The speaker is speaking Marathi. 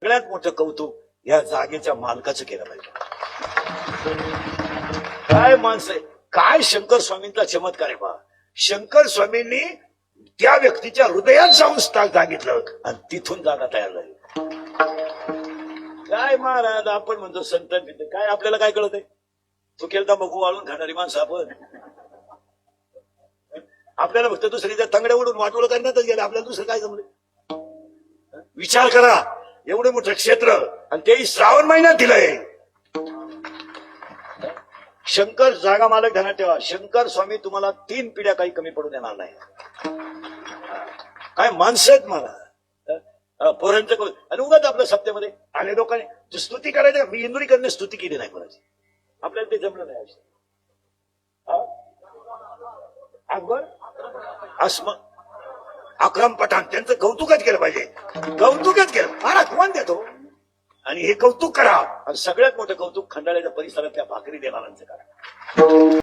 सगळ्यात मोठं कौतुक या जागेच्या मालकाचं केलं पाहिजे. काय माणसं आहे, काय शंकर स्वामींचा चमत्कार आहे बा. शंकर स्वामींनी त्या व्यक्तीच्या हृदयात जाऊन स्थान सांगितलं आणि तिथून जागा तयार झाली. काय महाराज आपण म्हणतो संत काय आपल्याला काय कळत आहे. चुकेल मगू वाळून खाणारी माणसं आपण. आपल्याला फक्त दुसरीच्या तंगड्या उडून वाटोळ करण्यातच गेलं. आपल्याला दुसरं काय जमलं. विचार करा, एवढं मोठं क्षेत्र आणि तेही श्रावण महिन्यात दिलंय. शंकर जागा मालक ध्यानात ठेवा. शंकर स्वामी तुम्हाला 3 पिढ्या काही कमी पडून देणार नाही. काय माणसं आहेत मला पोरांचं. आणि उगाच आपल्या सप्त्यामध्ये आले लोकांनी स्तुती करायची. मी इंदुरीकडनं स्तुती केली नाही कोणाची. आपल्याला ते जमलं नाही. अकबर अस्मा अक्रम पठाण त्यांचं कौतुकच केलं पाहिजे. कौतुकच केलं. महाराज कोण देतो आणि हे कौतुक करा. आणि सगळ्यात मोठं कौतुक खंडाळ्याच्या परिसरातल्या भाकरी देणाऱ्यांचं करा.